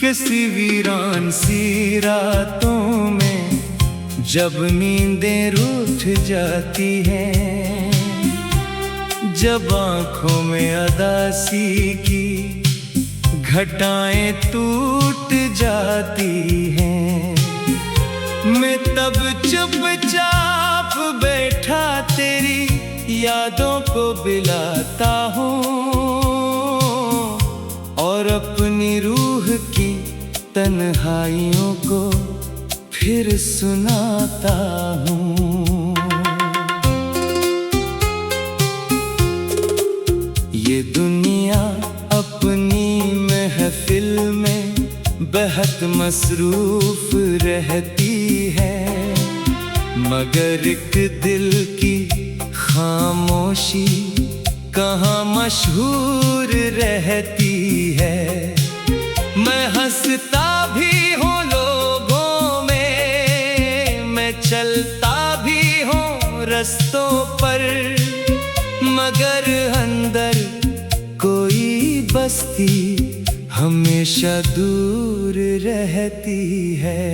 किसी वीरान सी रातों में जब नींदें रूठ जाती हैं, जब आँखों में अदासी की घटाएं टूट जाती हैं, मैं तब चुपचाप बैठा तेरी यादों को बिलाता हूँ और अपनी रूह की तन्हाइयों को फिर सुनाता हूँ। ये दुनिया अपनी महफिल में बेहद मसरूफ रहती है, मगर एक दिल की खामोशी कहाँ मशहूर रहती है। मैं हंसता भी हूँ लोगों में, मैं चलता भी हूँ रस्तों पर, मगर अंदर कोई बस्ती हमेशा दूर रहती है।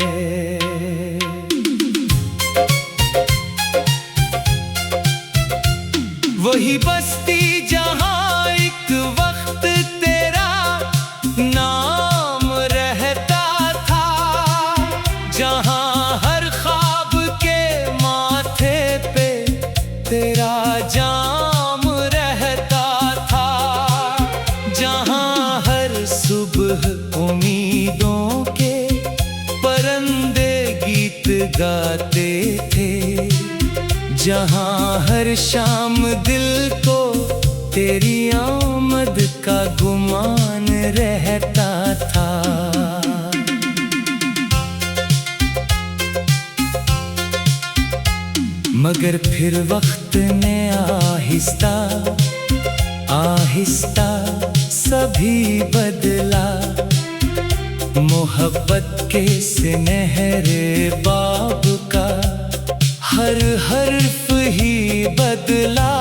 वही बस्ती जहाँ एक वक्त तेरा नाम रहता था, जहाँ हर ख्वाब के माथे पे तेरा जाम रहता था, जहाँ हर सुबह उम्मीदों के परिंदे गीत गाते थे, जहाँ हर शाम दिल को तेरी आमद का गुमान रहता था। मगर फिर वक्त ने आहिस्ता आहिस्ता सभी बदला, मोहब्बत के सुनहरे बाब का हर हर्फ ही बदला।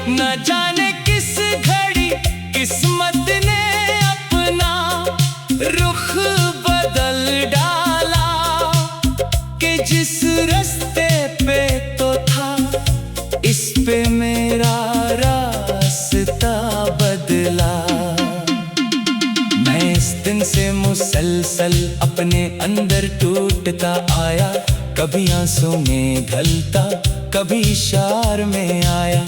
न जाने किस घड़ी किस्मत ने अपना रुख बदल डाला, कि जिस रास्ते पे तो था इस पे मेरा रास्ता बदला। मैं इस दिन से मुसलसल अपने अंदर टूटता आया, कभी आंसू में ढलता, कभी इशार में आया,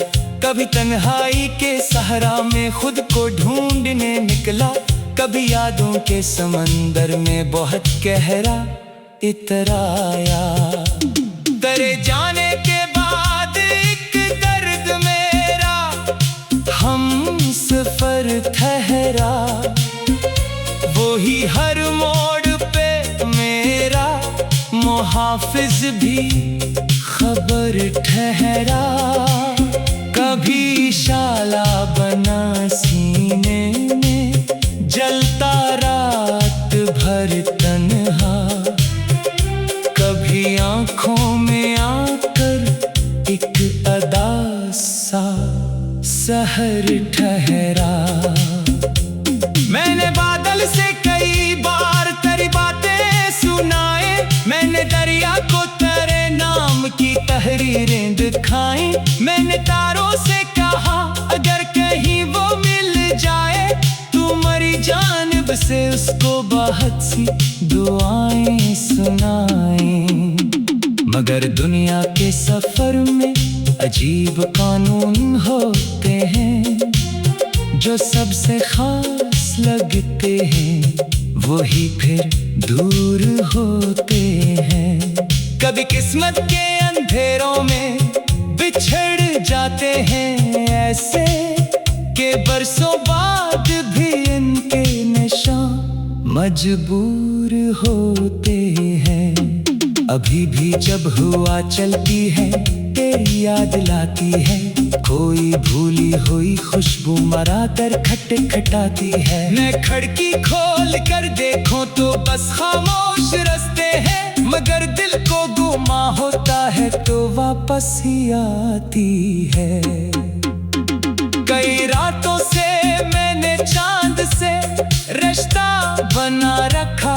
कभी तन्हाई के सहरा में खुद को ढूंढने निकला, कभी यादों के समंदर में बहुत गहरा इतराया। तेरे जाने के बाद एक दर्द मेरा हम सफर ठहरा, वो ही हर मोड़ पे मेरा मुहाफिज भी खबर ठहरा। कभी शाला बना सीने में जलता रात भर तन्हा, कभी आँखों में आकर एक अदा सा सहर ठहरा। मैंने बादल से कई बार तेरी बातें सुनाए, मैंने दरिया को तेरे नाम की तहरीरें दिखाई, मैंने तारों से कहा अगर कहीं वो मिल जाए तू मरी जानिब से उसको बहुत सी दुआएं सुनाए। मगर दुनिया के सफर में अजीब कानून होते हैं, जो सबसे खास लगते हैं वही फिर दूर होते हैं। कभी किस्मत के अंधेरों में बिछड़ जाते हैं ऐसे, के बरसों बाद भी इनके निशान मजबूर होते हैं। अभी भी जब हवा चलती है तेरी याद लाती है, कोई भूली हुई खुशबू मरा कर खटखटाती है। मैं खिड़की खोल कर देखूं तो बस खामोश रास्ते हैं, मगर दिल को गुमा होता है तो वापस ही आती है। कई रातों से मैंने चांद से रिश्ता बना रखा।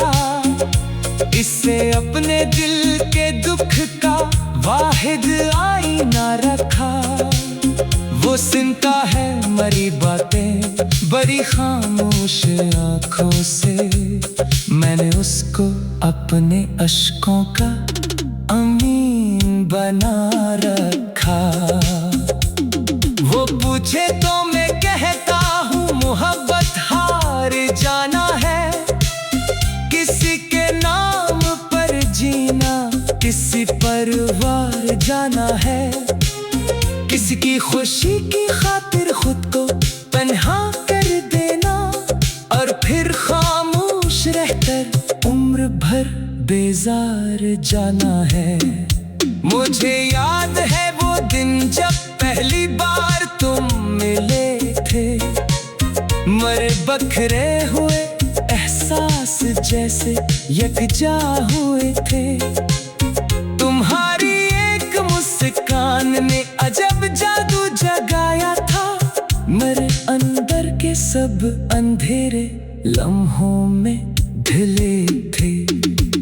इसे अपने दिल के दुख का वाहिद आईना रखा। वो सुनता है मरी बातें बड़ी खामोश आँखों से। मैंने उसको अपने अश्कों का अमीन बना रखा। वो पूछे तो मैं कहता हूँ मोहब्बत हार जाना है। किसी के नाम पर जीना, किसी पर वार जाना है। किसी की खुशी की खातिर खुद को तन्हा कर देना, और फिर खामोश रहकर उम्र भर बेजार जाना है। मुझे याद है वो दिन जब पहली बार तुम मिले थे। मरे बखरे हुए एहसास जैसे यकजा हुए थे। तुम्हारी एक मुस्कान ने अजब जादू जगाया था। मेरे अंदर के सब अंधेरे लम्हों में ढले थे।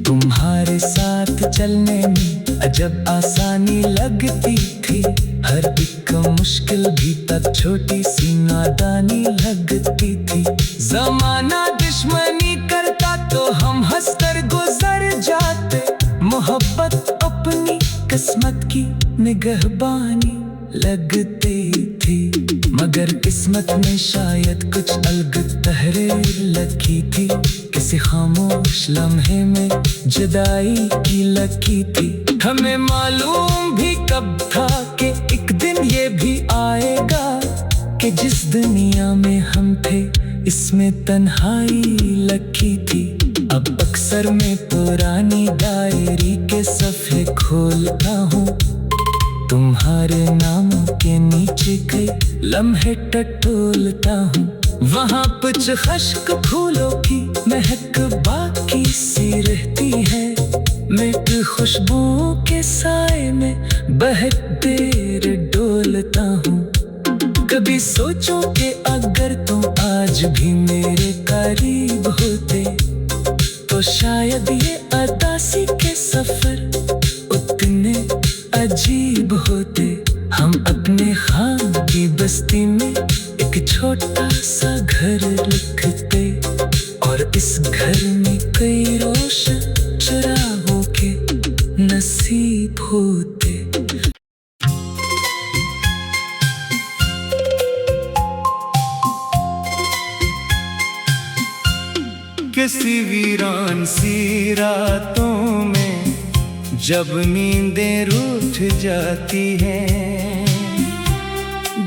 तुम्हारे साथ चलने में अजब आसानी लगती थी। हर एक मुश्किल भी तब छोटी सी नादानी लगती थी। जमाना दुश्मनी करता तो हम हंसकर गुजर जाते। मोहब्बत अपनी किस्मत की निगहबानी लगती थी। मगर किस्मत में शायद कुछ अलग तहरीर लिखी थी। किसी खामोश लम्हे में जुदाई की लकी थी। हमें मालूम भी कब था कि एक दिन ये भी आएगा, कि जिस दुनिया में हम थे इसमें तन्हाई लकी थी। अब अक्सर मैं पुरानी डायरी के सफ़े खोलता हूँ। तुम्हारे नामों के नीचे कई लम्हे टटोलता हूँ। वहाँ कुछ खश्क फूलों की महक बाकी सी रहती है। मैं खुशबुओं के साए में बहुत देर डोलता हूँ। कभी सोचो कि अगर तुम आज भी मेरे करीब होते, तो शायद ये अदासी के सफर उतने अजीब होते। हम अपने खान की बस्ती में एक छोटा सा घर लिखते, और इस घर में कई रोशन चरागों के नसीब होते। किसी वीरान सी रातों में जब नींदें रूठ जाती हैं,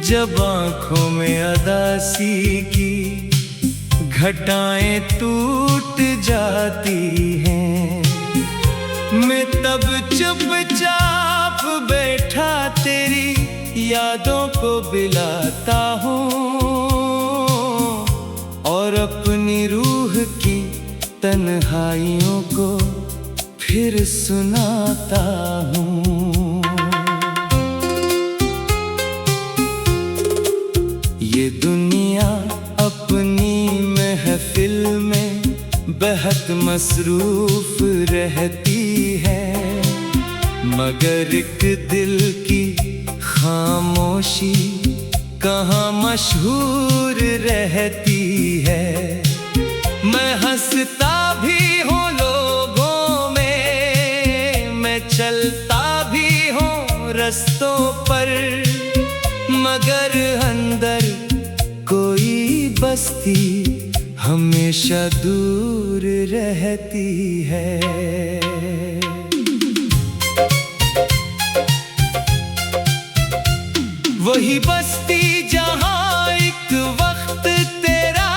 जब आँखों में अदासी की घटाएं टूट जाती हैं, मैं तब चुपचाप बैठा तेरी यादों को बिलाता हूँ, और अपनी रूह की तन्हाइयों को फिर सुनाता हूँ। ये दुनिया अपनी महफिल में बहुत मसरूफ रहती है, मगर एक दिल की खामोशी कहाँ मशहूर रहती है। मैं हंसता भी हूँ लोगों में, मैं चलता भी हूँ रस्तों पर, मगर अंदर कोई बस्ती हमेशा दूर रहती है। वही बस्ती जहाँ एक वक्त तेरा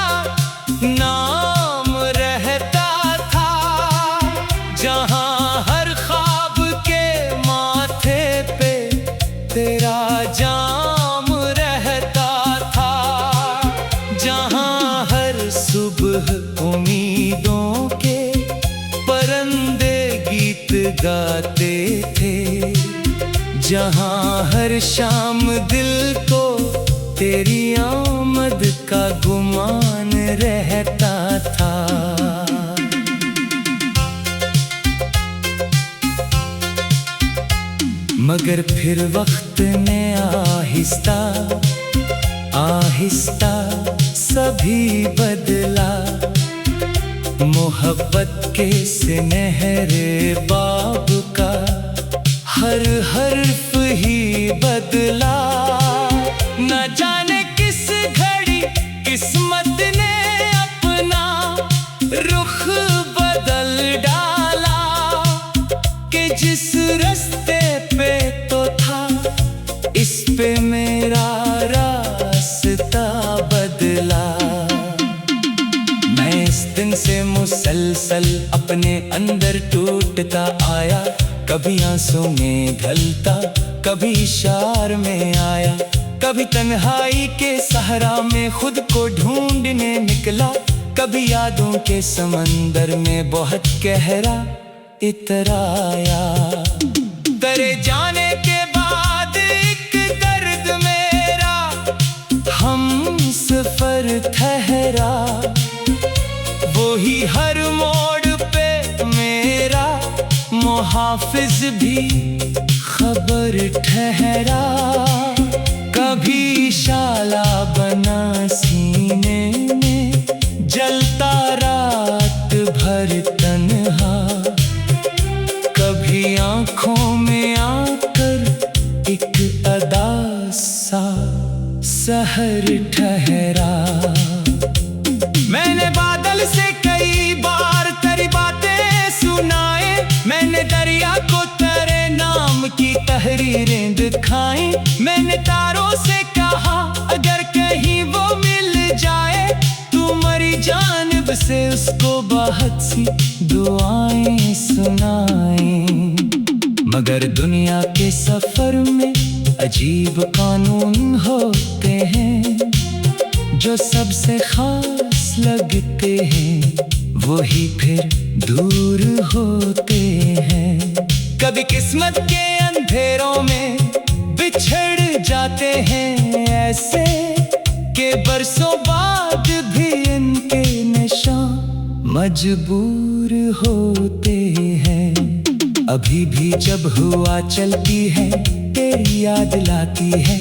नाम रहता था, जहाँ हर ख्वाब के माथे पे तेरा जाम रहता था, जहाँ हर सुबह उम्मीदों के परिंदे गीत गाते थे, जहाँ हर शाम दिल को तेरी आमद का गुमान रहता था। मगर फिर वक्त ने आहिस्ता आहिस्ता सभी बदला। मोहब्बत के सुनहरे बाब का हर हर्फ ही बदला। न जाने किस घड़ी किस्मत ने अपना रुख बदल डाला, कि जिस रास्ते पे तो था इस पे मेरा रास्ता बदला। मैं इस दिन से मुसलसल अपने अंदर टूटता आया, कभी आंसू में ढलता, कभी इशार में आया, कभी तन्हाई के सहरा में खुद को ढूंढने निकला, कभी यादों के समंदर में बहुत गहरा इतराया। तेरे जाने के बाद एक दर्द मेरा हम सफर ठहरा, वो ही हर मोड़ पे मेरा मुहाफिज भी खबर ठहरा। कभी शाला बना सीने में जलता रात भर तन्हा, कभी आंखों में आकर एक अदा सा सहर ठहरा। मैंने बादल से कई बार तेरी बातें सुनाए, मैंने दरिया को तेरे नाम की तहरीरें दिखाई, मैंने तारों से कहा अगर कहीं वो मिल जाए तुम्हारी जानिब से उसको बहुत सी दुआएं सुनाई। मगर दुनिया के सफर में अजीब कानून होते हैं, जो सबसे खास लगते हैं वही फिर दूर होते हैं। कभी किस्मत के अंधेरों में बिछड़ जाते हैं ऐसे, के बरसों बाद भी इनके निशान मजबूर होते हैं। अभी भी जब हवा चलती है तेरी याद लाती है,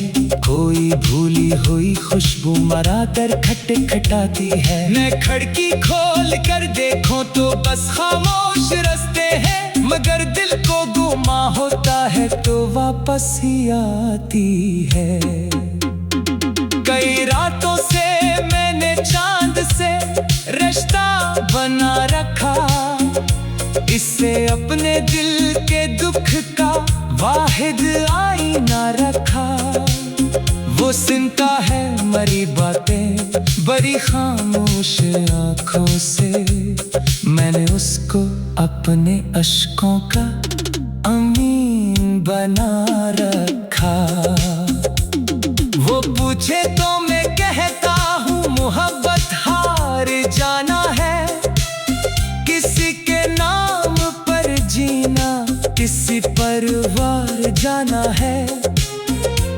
कोई भूली हुई खुशबू मरा कर खटखटाती है। मैं खिड़की खोल कर देखूं तो बस खामोश रास्ते हैं, मगर दिल को गुमा होता है तो वापस ही आती है। कई रातों से मैंने चांद से रिश्ता बना रखा, इससे अपने दिल के दुख का वाहिद आईना रखा। वो सुनता है मरी बातें बड़ी खामोश आंखों से, मैंने उसको अपने अश्कों का अमीन बना रखा। वो पूछे तो मैं कहता हूँ मोहब्बत हार जाना है, किसी के नाम पर जीना किसी पर वार जाना है,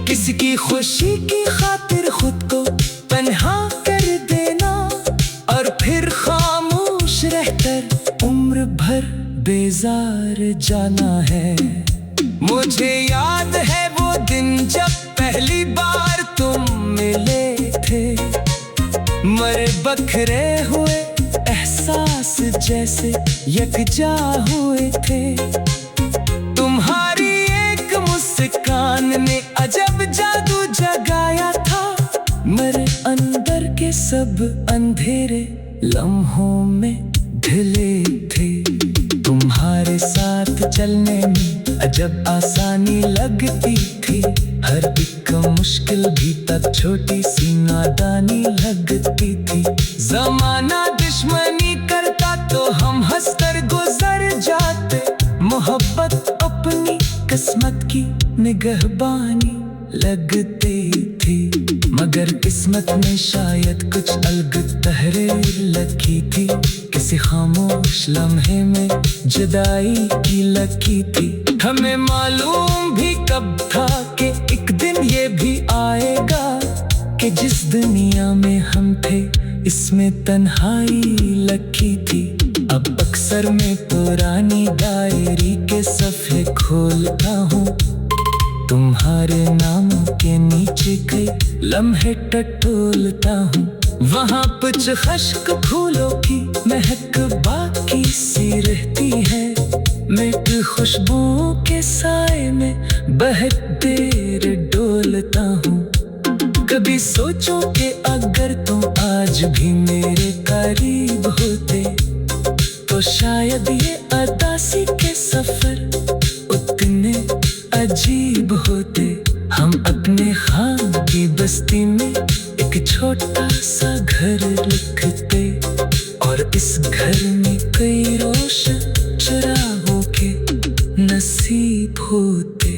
किसी की खुशी की खातिर खुद को तन्हा कर देना, और फिर खामोश रहकर उम्र भर बेजार जाना है। मुझे याद है वो दिन जब पहली बार तुम मिले थे, मरे बखरे हुए एहसास जैसे यकजा हुए थे। तुम्हारी एक मुस्कान ने अजब जादू जगाया था, मेरे अंदर के सब अंधेरे लम्हों में ढले थे। तुम्हारे साथ चलने में अजब आसानी लगती थी, हर एक मुश्किल भी तब छोटी सी नादानी लगती थी। जमाना दुश्मनी करता तो हम हंसकर गुजर जाते, मोहब्बत अपनी किस्मत की निगहबानी लगती थी। मगर किस्मत में शायद कुछ अलग तहरीर लिखी थी, किसी खामोश लम्हे में जुदाई की लकी थी। हमें मालूम भी कब था कि एक दिन ये भी आएगा, कि जिस दुनिया में हम थे इसमें तन्हाई लकी थी। अब अक्सर मैं पुरानी डायरी के सफ़े खोलता हूँ, तुम्हारे नाम के नीचे कई लम्हे टटोलता हूँ, वहाँ कुछ खश्क फूलों की महक बाकी सी रहती है। मिट खुशबुओं के साए में बहुत देर डोलता हूँ। कभी सोचो कि अगर तुम आज भी मेरे करीब होते तो शायद ये अदासी के सफर उतने अजीब होते। हम अपने खान की बस्ती में एक छोटा सा घर लिखते और इस घर में कई रोशन चरागों के नसीब होते।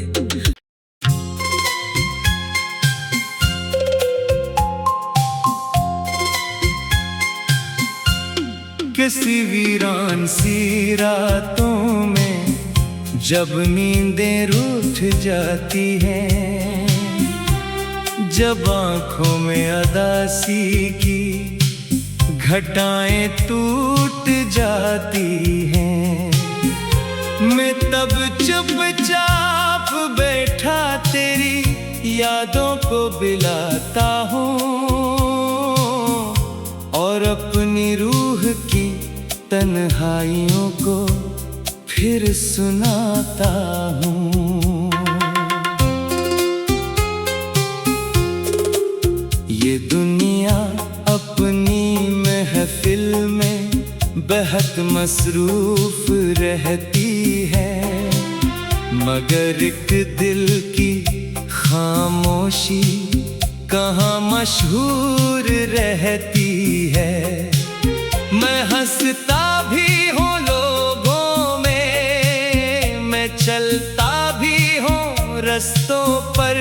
किसी वीरान सी रातों में जब नींदें रूठ जाती हैं, जब आँखों में अदासी की घटाएं टूट जाती हैं, मैं तब चुपचाप बैठा तेरी यादों को बिलाता हूँ और अपनी रूह की तन्हाइयों को फिर सुनाता हूँ। ये दुनिया अपनी महफिल में बहुत मसरूफ रहती है, मगर एक दिल की खामोशी कहाँ मशहूर रहती है। मैं हंसता भी हूँ लोगों में, मैं चलता भी हूँ रस्तों पर,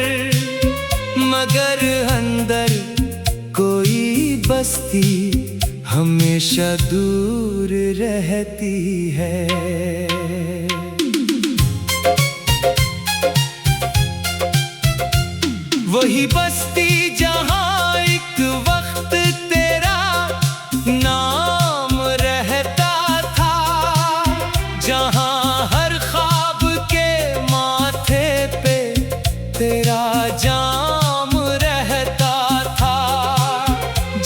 मगर अंदर कोई बस्ती हमेशा दूर रहती है। वही बस्ती जहाँ एक वक्त तेरा नाम रहता था, जहाँ हर ख्वाब के माथे पे तेरा जाम रहता था,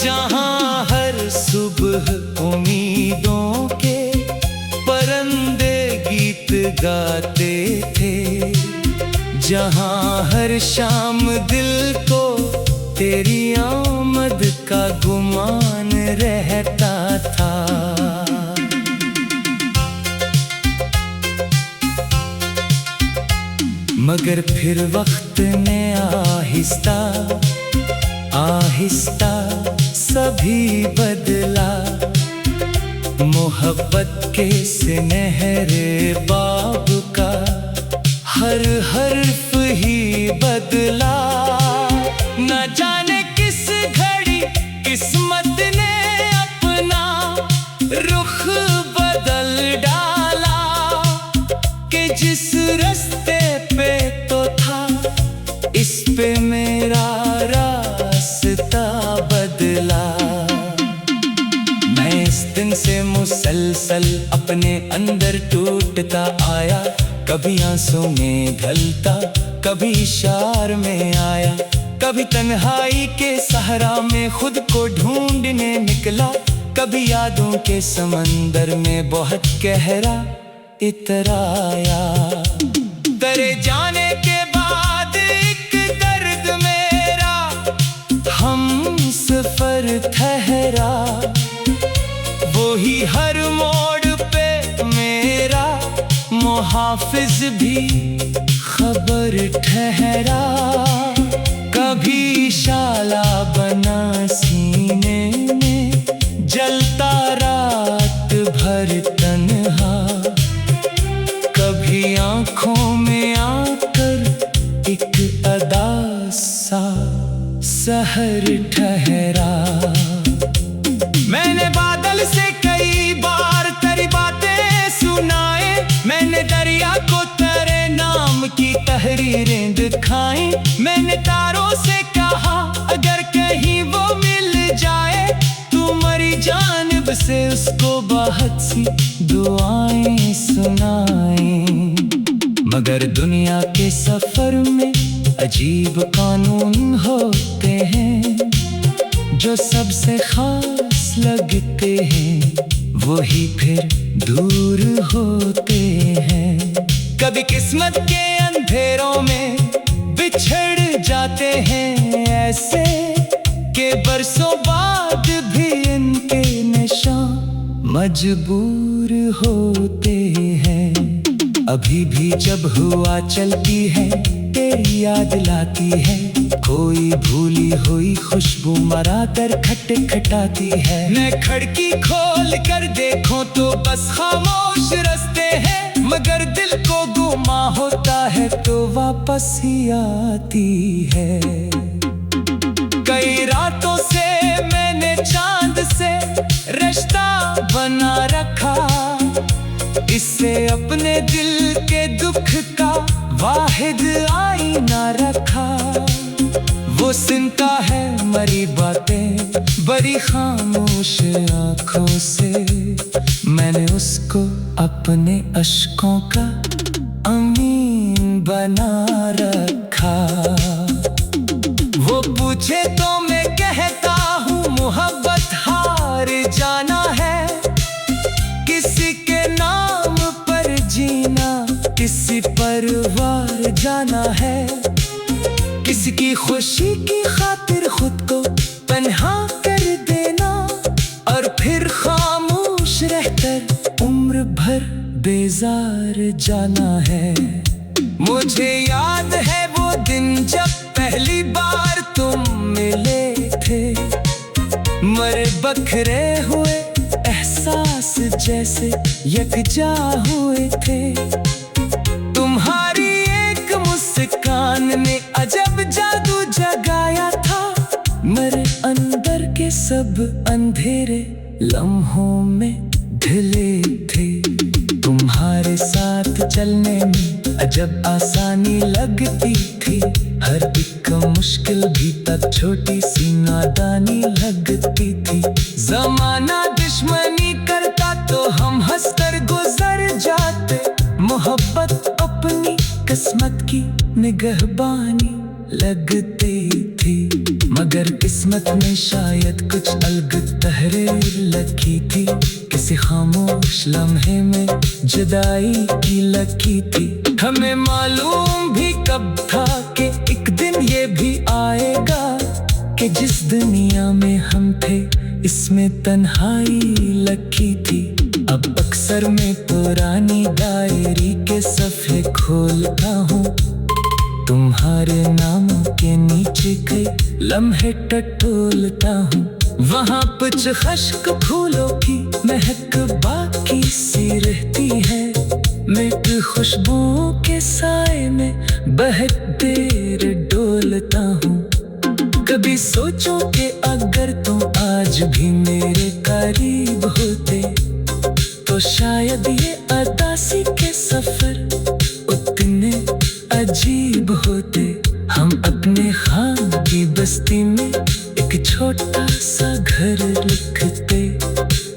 जहाँ हर सुबह उम्मीदों के परिंदे गीत गाते थे, जहाँ हर शाम दिल को तेरी आमद का गुमान रहता था। मगर फिर वक्त ने आहिस्ता आहिस्ता सभी बदला, मोहब्बत के सुनहरे बाब का हर हर्फ ही बदला। न जाने किस घड़ी किस्मत ने अपना रुख बदल डाला, कि जिस रास्ते पे तो था इस पे मेरा रास्ता बदला। मैं इस दिन से मुसलसल अपने अंदर टूटता आया, कभी आंसू में ढलता, कभी इशार में आया, कभी तन्हाई के सहरा में खुद को ढूंढने निकला, कभी यादों के समंदर में बहुत गहरा इतराया। तेरे जाने के बाद एक दर्द मेरा हम सफर ठहरा, वो ही हर मोड़ पे मेरा मुहाफिज भी खबर ठहरा। कभी शाला बना सीने में जलता रात भर तन्हा, कभी आँखों में आकर एक अदा सा सहर ठहरा। मैंने बादल से कई बार तेरी बातें सुनाए, मैंने दरिया को तेरे नाम की तहरीरें दिखाई, मैंने तारों से कहा अगर कहीं वो मिल जाए तुम्हारी जानिब से उसको बहुत सी दुआएं सुनाएं। मगर दुनिया के सफर में अजीब कानून होते हैं, जो सबसे खास लगते हैं वही फिर दूर होते हैं। कभी किस्मत के अंधेरों में बिछड़ जाते हैं ऐसे कि बरसों बाद भी इनके निशान मजबूर होते हैं। अभी भी जब हुआ चलती है तेरी याद लाती है, कोई भूली हुई खुशबू मरा कर खटखटाती है। मैं खिड़की खोल कर देखूं तो बस खामोश रास्ते हैं, मगर दिल को गुमा होता है तो वापस ही आती है। कई रातों से मैंने चांद से रिश्ता बना रखा, इससे अपने दिल के दुख का वाहिद आईना रखा। वो सुनता है मरी बातें बड़ी खामोश आंखों से, मैंने उसको अपने अश्कों का अमीन बना रखा। वो पूछे तो मैं कहता हूँ मोहब्बत हार जाना है, किसी के नाम पर जीना किसी पर वार जाना है। किसी की खुशी की खातिर खुद को तन्हा कर देना और फिर खामोश रहकर उम्र भर बेजार जाना है। मुझे याद है वो दिन जब पहली बार तुम मिले थे, मरे बखरे हुए एहसास जैसे यकजा हुए थे। तुम्हारी एक मुस्कान ने अजब जादू जगाया था, मेरे अंदर के सब अंधेरे लम्हों में ढले थे। तुम्हारे साथ चलने में अजब आसानी लगती थी, हर एक मुश्किल भी तब छोटी सी नादानी लगती थी। जमाना दुश्मनी करता तो हम हंसकर गुजर जाते, मोहब्बत अपनी किस्मत की निगहबानी लगती थी। मगर किस्मत में शायद कुछ अलग तहरीर लिखी थी, किसी खामोश लम्हे में जुदाई की लकी थी। हमें मालूम भी कब था कि एक दिन ये भी आएगा, कि जिस दुनिया में हम थे इसमें तन्हाई लकी थी। अब अक्सर मैं पुरानी डायरी के सफ़े खोलता हूँ, तुम्हारे नामों के नीचे कई लम्हे टटोलता हूँ। वहाँ कुछ खश्क फूलों की महक बाकी सी रहती है, मैं खुशबुओं के साए में बहुत देर डोलता हूँ। कभी सोचो कि अगर तुम आज भी मेरे करीब होते तो शायद ये अदासी के सफर उतने अजीब होते। हम अपने खाम की बस्ती में एक छोटा सा घर लिखते,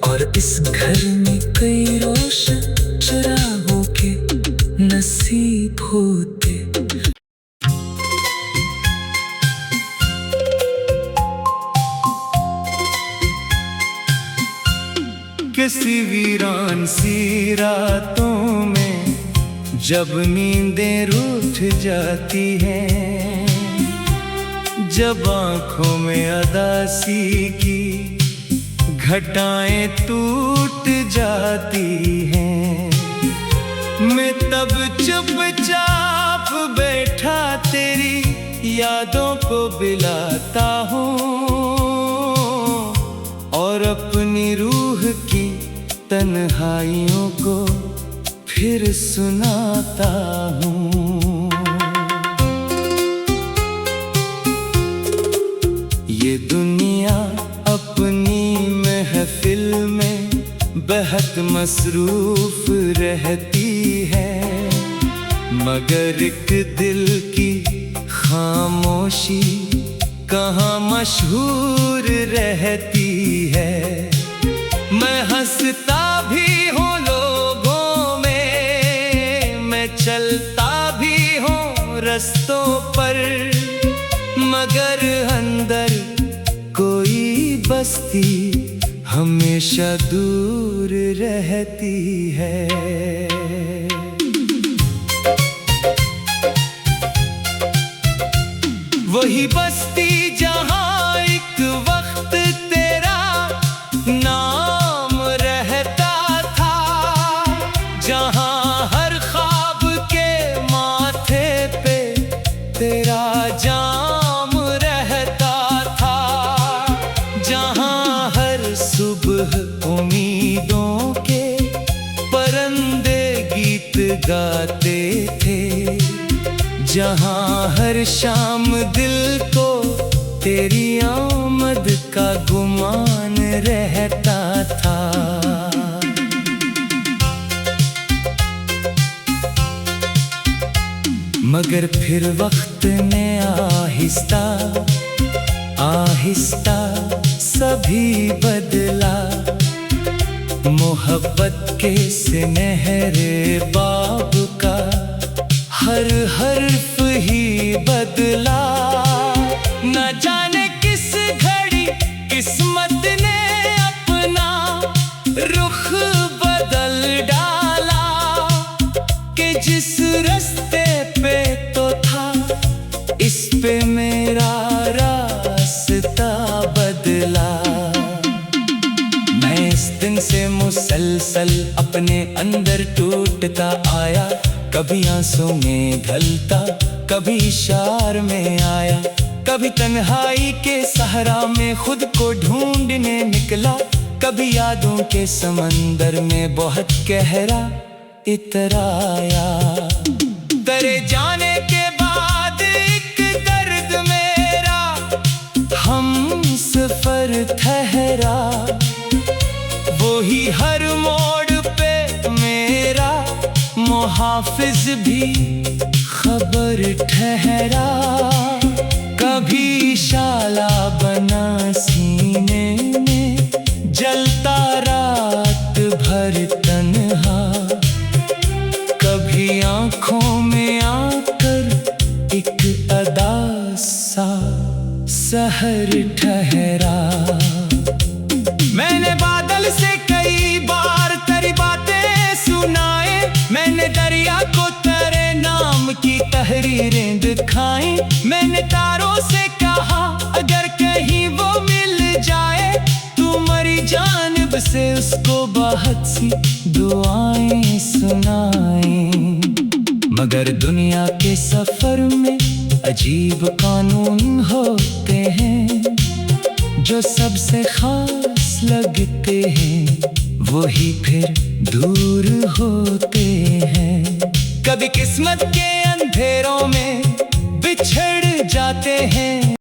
और इस घर में कई रोशन चरागों के नसीब होते। किसी वीरान सी रातों में जब नींदें रूठ जाती हैं, जब आँखों में अदासी की घटाएं टूट जाती हैं, मैं तब चुपचाप बैठा तेरी यादों को बिलाता हूँ और अपनी रूह की तन्हाइयों को फिर सुनाता हूँ। ये दुनिया अपनी महफिल में बहुत मसरूफ रहती है, मगर एक दिल की खामोशी कहाँ मशहूर रहती है। मैं हंसता भी हूँ लोगों में, मैं चलता मगर अंदर कोई बस्ती हमेशा दूर रहती है। वही बस्ती जहां एक वक्त तेरा नाम रहता था, जहां हर ख्वाब के माथे पे तेरा जाम रहता था, जहां हर सुबह उम्मीदों के परिंदे गीत गाते थे, जहां हर शाम दिल को तेरी आमद का गुमान रहता था। मगर फिर वक्त ने आहिस्ता आहिस्ता सभी बदला, मोहब्बत के सुनहरे बाब का हर हर्फ ही बदला। न जाने किस घड़ी किस्मत ने अपना रुख बदल डाला, कि जिस रास्ते पे तो था इस पे मेरा रास्ता बदला। मैं इस दिन से मुसलसल अपने अंदर टूटता आया, कभी आंसू में ढलता, कभी इशार में आया, कभी तन्हाई के सहारा में खुद को ढूंढने निकला, कभी यादों के समंदर में बहुत गहरा इतराया। तेरे जाने के बाद एक दर्द मेरा हम सफर ठहरा, वो ही हर मोड़ पे मेरा मुहाफिज भी खबर ठहरा। कभी शाला बना सीने में जलता रात भर तन्हा, कभी आंखों में आकर एक अदा सा सहर ठहरा। मैंने बादल से कई बार तेरी बातें सुनाए, मैंने दरिया को तेरे नाम की तहरीरें दिखाई, मैंने तारों से कहा अगर कहीं वो मिल जाए तू मरी जानिब से उसको बहुत सी दुआएं सुनाए। मगर दुनिया के सफर में अजीब कानून होते हैं, जो सबसे खास लगते हैं वही फिर दूर होते हैं। कभी किस्मत के अंधेरों में बिछड़ जाते हैं।